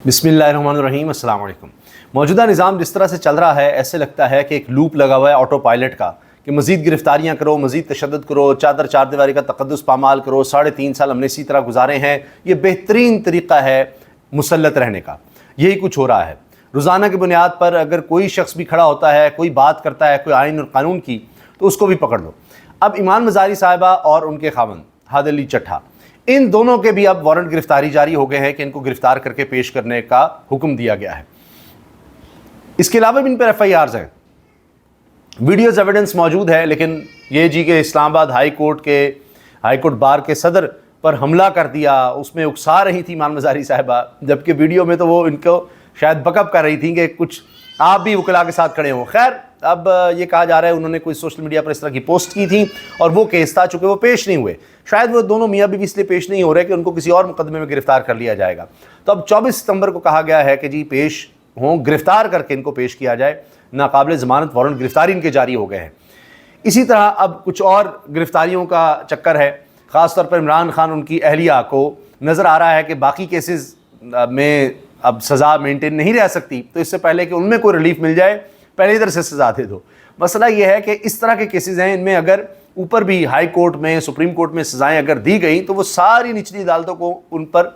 बिस्मिल्लाहिर्रहमानिर्रहीम अस्सलाम वालेकुम। मौजूदा निज़ाम जिस तरह से चल रहा है, ऐसे लगता है कि एक लूप लगा हुआ है ऑटो पायलट का कि मज़ीद गिरफ्तारियाँ करो, मज़ीद तशद्दुद करो, चादर चार दीवारी का तक़द्दुस पामाल करो। 3.5 साल हमने इसी तरह गुजारे हैं, ये बेहतरीन तरीक़ा है मुसल्लत रहने का। यही कुछ हो रहा है। रोज़ाना की बुनियाद पर अगर कोई शख्स भी खड़ा होता है, कोई बात करता है कोई आइन और कानून की, तो उसको भी पकड़ लो। अब ईमान मज़ारी साहिबा और उनके खावंद हाद अली चट्ठा, इन दोनों के भी अब वारंट गिरफ्तारी जारी हो गए हैं कि इनको गिरफ्तार करके पेश करने का हुक्म दिया गया है। इसके अलावा भी इन पर FIRs हैं, वीडियोज़ एविडेंस मौजूद है। लेकिन ये जी के इस्लामाबाद हाई कोर्ट बार के सदर पर हमला कर दिया, उसमें उकसा रही थी ईमान मज़ारी साहिबा, जबकि वीडियो में तो वो इनको शायद बकअप कर रही थी कि कुछ आप भी वकला के साथ खड़े हों। खैर, अब ये कहा जा रहा है उन्होंने कोई सोशल मीडिया पर इस तरह की पोस्ट की थी और वो केस था, चूँकि वो पेश नहीं हुए। शायद वो दोनों मियाँ बीवी इसलिए पेश नहीं हो रहे कि उनको किसी और मुकदमे में गिरफ्तार कर लिया जाएगा। तो अब 24 सितंबर को कहा गया है कि जी पेश हों, गिरफ्तार करके इनको पेश किया जाए। नाकाबिल ज़मानत वारंट गिरफ्तारी इनके जारी हो गए हैं। इसी तरह अब कुछ और गिरफ्तारियों का चक्कर है। ख़ास तौर पर इमरान खान, उनकी अहलिया को नज़र आ रहा है कि बाकी केसेस में अब सज़ा मेंटेन नहीं रह सकती, तो इससे पहले कि उनमें कोई रिलीफ मिल जाए, पहले इधर से सज़ा दे दो। मसला ये है कि इस तरह के केसेस हैं, इनमें अगर ऊपर भी हाई कोर्ट में, सुप्रीम कोर्ट में सज़ाएं अगर दी गई तो वो सारी निचली अदालतों को उन पर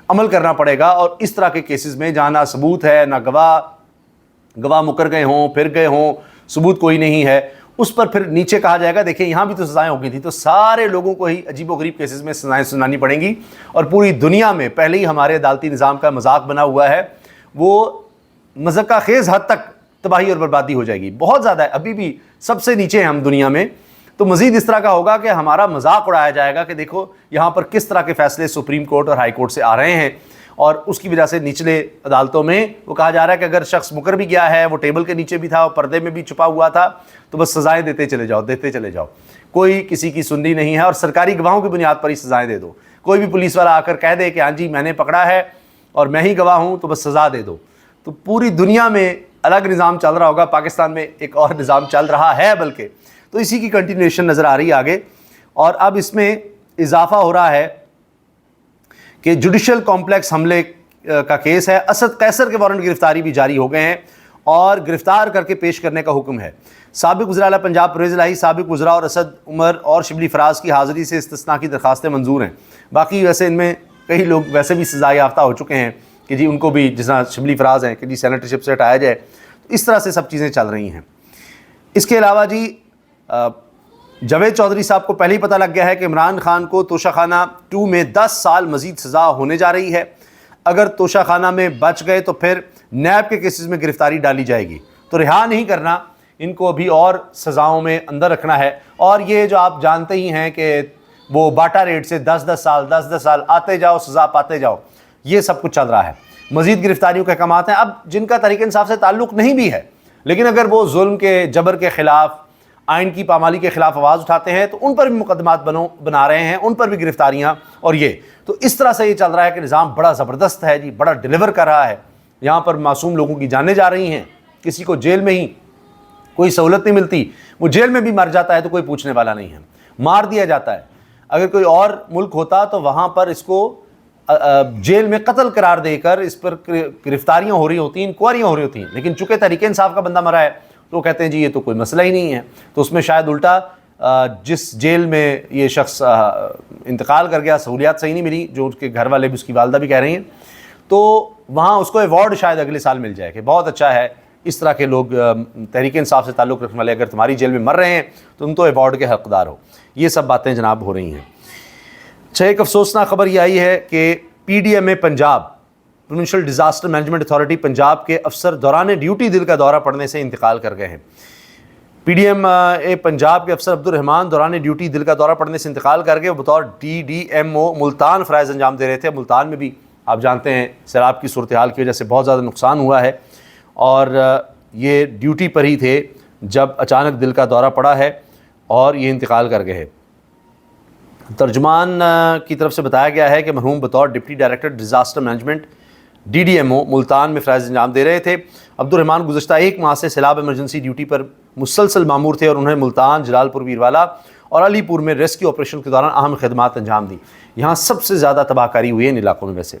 अमल करना पड़ेगा। और इस तरह के केसेस में जहाँ ना सबूत है, ना गवाह मुकर गए हों, फिर गए हों, सबूत कोई नहीं है, उस पर फिर नीचे कहा जाएगा देखिए यहाँ भी तो सज़ाएं हो गई थी। तो सारे लोगों को ही अजीबोगरीब केसेस में सज़ाएं सुनानी पड़ेंगी। और पूरी दुनिया में पहले ही हमारे अदालती निज़ाम का मजाक बना हुआ है, वो मज़ाक़ खेज़ हद तक तबाही और बर्बादी हो जाएगी। बहुत ज़्यादा है, अभी भी सबसे नीचे हैं हम दुनिया में। तो मज़ीद इस तरह का होगा कि हमारा मजाक उड़ाया जाएगा कि देखो यहाँ पर किस तरह के फ़ैसले सुप्रीम कोर्ट और हाई कोर्ट से आ रहे हैं। और उसकी वजह से निचले अदालतों में वो कहा जा रहा है कि अगर शख्स मुकर भी गया है, वो टेबल के नीचे भी था, वो पर्दे में भी छुपा हुआ था, तो बस सज़ाएं देते चले जाओ। कोई किसी की सुननी नहीं है और सरकारी गवाहों की बुनियाद पर ही सज़ाएं दे दो। कोई भी पुलिस वाला आकर कह दे कि हाँ जी मैंने पकड़ा है और मैं ही गवाह हूँ, तो बस सज़ा दे दो। तो पूरी दुनिया में अलग निज़ाम चल रहा होगा, पाकिस्तान में एक और निज़ाम चल रहा है बल्कि, तो इसी की कंटिन्यूएशन नज़र आ रही है आगे। और अब इसमें इजाफा हो रहा है कि जुडिशल कॉम्प्लेक्स हमले का केस है। असद कैसर के वारंट गिरफ्तारी भी जारी हो गए हैं और गिरफ्तार करके पेश करने का हुक्म है। साबिक वज़ीर आला पंजाब परवेज़ इलाही, साबिक वज़रा और असद उमर और शिबली फराज की हाज़िरी से इस्तिस्ना की दरखास्तें मंजूर हैं। बाकी वैसे इनमें कई लोग वैसे भी सज़ा याफ्ता हो चुके हैं कि जी उनको भी, जिस तरह शिबली फराज हैं कि जी सेनेटरशिप से हटाया जाए। तो इस तरह से सब चीज़ें चल रही हैं। इसके अलावा जी जावेद चौधरी साहब को पहले ही पता लग गया है कि इमरान खान को तोशाखाना 2 में 10 साल मज़ीद सज़ा होने जा रही है। अगर तोशाखाना में बच गए तो फिर नैब के केसेस में गिरफ्तारी डाली जाएगी। तो रिहा नहीं करना, इनको अभी और सज़ाओं में अंदर रखना है। और ये जो आप जानते ही हैं कि वो बाटा रेट से 10-10 साल आते जाओ, सज़ा पाते जाओ, ये सब कुछ चल रहा है। मज़ीद गिरफ्तारियों के अहकाम हैं। अब जिनका तहरीक इंसाफ से ताल्लुक़ नहीं भी है, लेकिन अगर वो जुल्म के, जबर के ख़िलाफ़, आइन की पामाली के ख़िलाफ़ आवाज़ उठाते हैं, तो उन पर भी मुकदमात बना रहे हैं, उन पर भी गिरफ्तारियाँ। और ये तो इस तरह से ये चल रहा है कि निज़ाम बड़ा ज़बरदस्त है जी, बड़ा डिलीवर कर रहा है। यहाँ पर मासूम लोगों की जानें जा रही हैं, किसी को जेल में ही कोई सहूलत नहीं मिलती, वो जेल में भी मर जाता है तो कोई पूछने वाला नहीं है, मार दिया जाता है। अगर कोई और मुल्क होता तो वहाँ पर इसको जेल में कत्ल करार देकर इस पर गिरफ्तारियाँ हो रही होती, इंक्वायरियाँ हो रही होती हैं। लेकिन चूँकि तहरीक इंसाफ का बंदा मरा है तो कहते हैं जी ये तो कोई मसला ही नहीं है। तो उसमें शायद उल्टा जिस जेल में ये शख्स इंतकाल कर गया, सहूलियात सही नहीं मिली, जो उसके घर वाले भी, उसकी वालदा भी कह रही हैं, तो वहाँ उसको अवार्ड शायद अगले साल मिल जाए कि बहुत अच्छा है। इस तरह के लोग तहरीक इंसाफ से ताल्लुक़ रखने वाले अगर तुम्हारी जेल में मर रहे हैं तो तुम तो अवार्ड के हक़दार हो। ये सब बातें जनाब हो रही हैं। एक अफसोसनाक खबर ये आई है कि PDMA Punjab, provincial disaster management authority Punjab के अफसर दौरान ड्यूटी दिल का दौरा पड़ने से इंतकाल कर गए हैं। PDMA पंजाब के अफसर अब्दुल रहमान दौरान ड्यूटी दिल का दौरा पड़ने से इंतकाल कर गए। बतौर DDMO मुल्तान फ़राइज़ अंजाम दे रहे थे। मुल्तान में भी आप जानते हैं सैलाब की सूरत हाल की वजह से बहुत ज़्यादा नुकसान हुआ है और ये ड्यूटी पर ही थे जब अचानक दिल का दौरा पड़ा है और ये इंतकाल कर गए। तर्जुमान की तरफ से बताया गया है कि मरहूम बतौर deputy director disaster management DDMO Multan में फ़राइज़ अंजाम दे रहे थे। अब्दुल रहमान गुज़श्ता 1 माह से सैलाब इमरजेंसी ड्यूटी पर मुसलसल मामूर थे और उन्होंने मुल्तान, जलालपुर, वीरवाला और अलीपुर में रेस्क्यू ऑपरेशन के दौरान अहम खदमात अंजाम दी। यहाँ सबसे ज़्यादा तबाहकारी हुई है इन इलाकों में। वैसे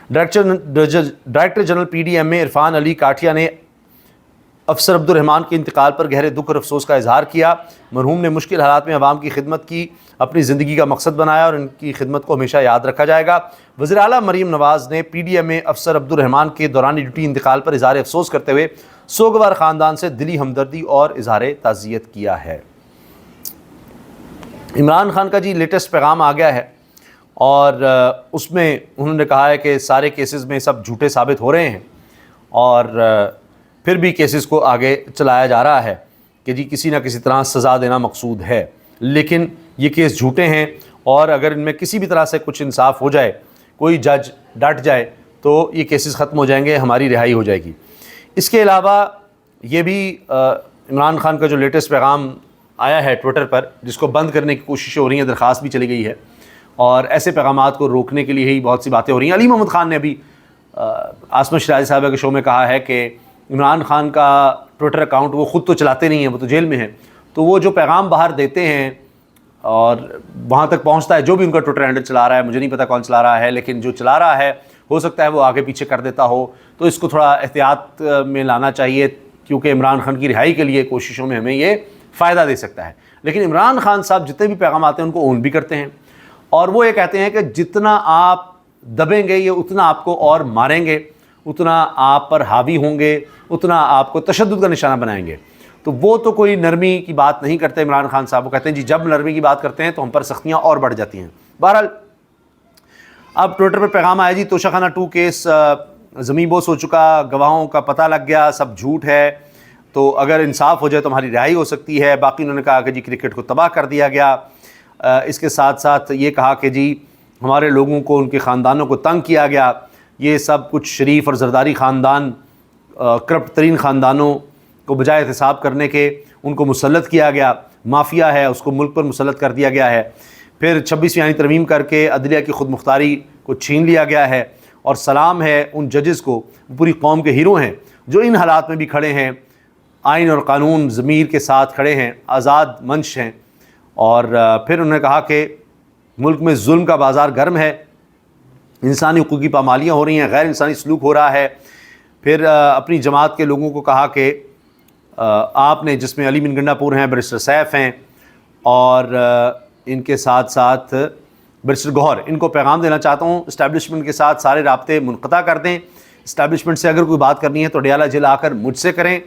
director general PDMA Irfan Ali Kathia ने अफसर अब्दुर्रहमान के इंतकाल पर गहरे दुख और अफसोस का इजहार किया। मरहूम ने मुश्किल हालात में अवाम की खिदमत की, अपनी ज़िंदगी का मकसद बनाया और इनकी खिदमत को हमेशा याद रखा जाएगा। वज़ीर आला मरीम नवाज़ ने PDMA अफसर अब्दुर्रहमान के दौरानी ड्यूटी इंतकाल पर इजहार अफसोस करते हुए सोगवार ख़ानदान से दिली हमदर्दी और इजहार ताज़ियत किया है। इमरान खान का जी लेटेस्ट पैगाम आ गया है और उसमें उन्होंने कहा है कि सारे केसेस में सब झूठे साबित हो रहे हैं और फिर भी केसेस को आगे चलाया जा रहा है कि जी किसी ना किसी तरह सज़ा देना मकसूद है, लेकिन ये केस झूठे हैं और अगर इनमें किसी भी तरह से कुछ इंसाफ हो जाए, कोई जज डट जाए तो ये केसेस ख़त्म हो जाएंगे, हमारी रिहाई हो जाएगी। इसके अलावा ये भी इमरान खान का जो लेटेस्ट पैगाम आया है ट्विटर पर, जिसको बंद करने की कोशिश हो रही है, दरख्वास्त भी चली गई है और ऐसे पैगामात को रोकने के लिए ही बहुत सी बातें हो रही हैं। अली मोहम्मद खान ने अभी आसमा शराजी साहबा के शो में कहा है कि इमरान खान का ट्विटर अकाउंट वो ख़ुद तो चलाते नहीं हैं, वो तो जेल में हैं, तो वो जो पैगाम बाहर देते हैं और वहाँ तक पहुँचता है, जो भी उनका ट्विटर हैंडल चला रहा है, मुझे नहीं पता कौन चला रहा है, लेकिन जो चला रहा है हो सकता है वो आगे पीछे कर देता हो, तो इसको थोड़ा एहतियात में लाना चाहिए क्योंकि इमरान खान की रिहाई के लिए कोशिशों में हमें ये फ़ायदा दे सकता है। लेकिन इमरान खान साहब जितने भी पैगाम आते हैं उनको ओन भी करते हैं और वो ये कहते हैं कि जितना आप दबेंगे ये उतना आपको और मारेंगे, उतना आप पर हावी होंगे, उतना आपको तशद्दुद का निशाना बनाएंगे। तो वो तो कोई नरमी की बात नहीं करते इमरान खान साहब। वो कहते हैं जी जब नरमी की बात करते हैं तो हम पर सख्तियाँ और बढ़ जाती हैं। बहरहाल अब ट्विटर पर पैगाम आया जी तोशाखाना 2 केस ज़मीन बोस हो चुका, गवाहों का पता लग गया, सब झूठ है, तो अगर इंसाफ हो जाए तो हमारी रिहाई हो सकती है। बाकी उन्होंने कहा कि जी क्रिकेट को तबाह कर दिया गया। इसके साथ साथ ये कहा कि जी हमारे लोगों को, उनके ख़ानदानों को तंग किया गया। ये सब कुछ शरीफ और जरदारी ख़ानदान, करप्ट तरीन ख़ानदानों को बजाय एहतसाब करने के उनको मुसल्लत किया गया। माफिया है उसको मुल्क पर मुसल्लत कर दिया गया है। फिर 26वीं आईनी तरमीम करके अदलिया की खुद मुख्तारी को छीन लिया गया है। और सलाम है उन जजेस को, पूरी कौम के हीरो हैं जो इन हालात में भी खड़े हैं, आइन और कानून ज़मीर के साथ खड़े हैं, आज़ाद मंच हैं। और फिर उन्होंने कहा कि मुल्क में जुल्म का बाज़ार गर्म है, इंसानी हुकूक़ की पामालियाँ हो रही हैं, गैर इंसानी सलूक हो रहा है। फिर अपनी जमात के लोगों को कहा कि आपने, जिसमें अली बिन गंडापुर हैं, बैरिस्टर सैफ हैं और इनके साथ साथ बैरिस्टर गौहर, इनको पैगाम देना चाहता हूँ इस्टेब्लिशमेंट के साथ सारे राब्ते मुनक़ता कर दें। इस्टेब्लिशमेंट से अगर कोई बात करनी है तो अडियाला जेल आकर मुझसे करें।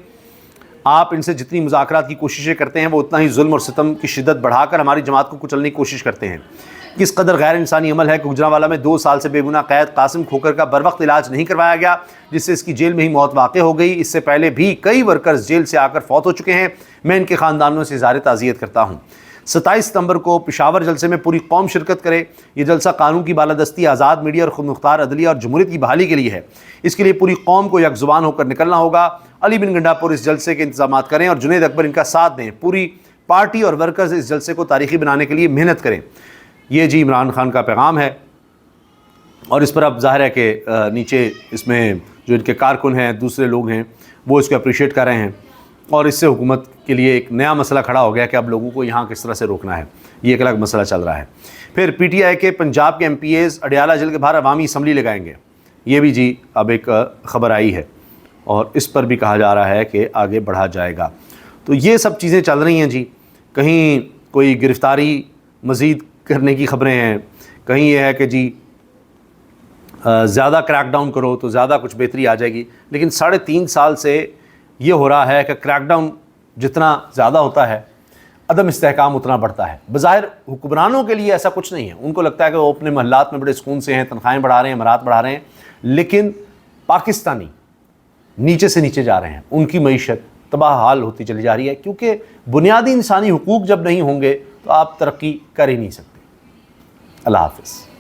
आप इनसे जितनी मुज़ाकरात की कोशिशें करते हैं वो उतना ही जुल्म और सितम की शिद्दत बढ़ाकर हमारी जमात को कुचलने की कोशिश करते हैं। किस कदर गैर इंसानी अमल है कि गुजरांवाला में 2 साल से बेगुनाह कैद कासिम खोकर का बर वक्त इलाज नहीं करवाया गया, जिससे इसकी जेल में ही मौत वाक़ हो गई। इससे पहले भी कई वर्कर्स जेल से आकर फौत हो चुके हैं। मैं इनके ख़ानदानों से इज़हार ताज़ियत करता हूँ। 27 सितंबर को पेशावर जलसे में पूरी कौम शिरकत करे। ये जलसा कानून की बालादस्ती, आज़ाद मीडिया और खुद मुख्तार अदलिया और जमहूरियत की बहाली के लिए है। इसके लिए पूरी कौम को यकजुबान होकर निकलना होगा। अली बिन गंडापुर इस जलसे के इंतजाम करें और जुनैद अकबर इनका साथ दें। पूरी पार्टी और वर्कर्स इस जलसे को तारीखी बनाने के लिए मेहनत करें। ये जी इमरान खान का पैगाम है और इस पर अब ज़ाहिर है कि नीचे इसमें जो इनके कारकुन हैं, दूसरे लोग हैं, वो इसको अप्रिशिएट कर रहे हैं और इससे हुकूमत के लिए एक नया मसला खड़ा हो गया कि अब लोगों को यहाँ किस तरह से रोकना है। ये एक अलग मसला चल रहा है। फिर PTI के पंजाब के MPAs अडियाला जेल के बाहर अवामी असम्बली लगाएंगे। ये भी जी अब एक ख़बर आई है और इस पर भी कहा जा रहा है कि आगे बढ़ा जाएगा। तो ये सब चीज़ें चल रही हैं जी। कहीं कोई गिरफ़्तारी मज़ीद करने की ख़बरें हैं, कहीं ये है कि जी ज़्यादा क्रैकडाउन करो तो ज़्यादा कुछ बेहतरी आ जाएगी। लेकिन 3.5 साल से ये हो रहा है कि क्रैकडाउन जितना ज़्यादा होता है अदम इस्तेहकाम उतना बढ़ता है। बज़ाहिर हुक्मरानों के लिए ऐसा कुछ नहीं है, उनको लगता है कि वो अपने महल्लात में बड़े सुकून से हैं, तनख्वाहें बढ़ा रहे हैं, मरात बढ़ा रहे हैं, लेकिन पाकिस्तानी नीचे से नीचे जा रहे हैं, उनकी मईशत तबाह हाल होती चली जा रही है क्योंकि बुनियादी इंसानी हुकूक जब नहीं होंगे तो आप तरक्की कर ही नहीं सकते। अल्लाह हाफ़िज़।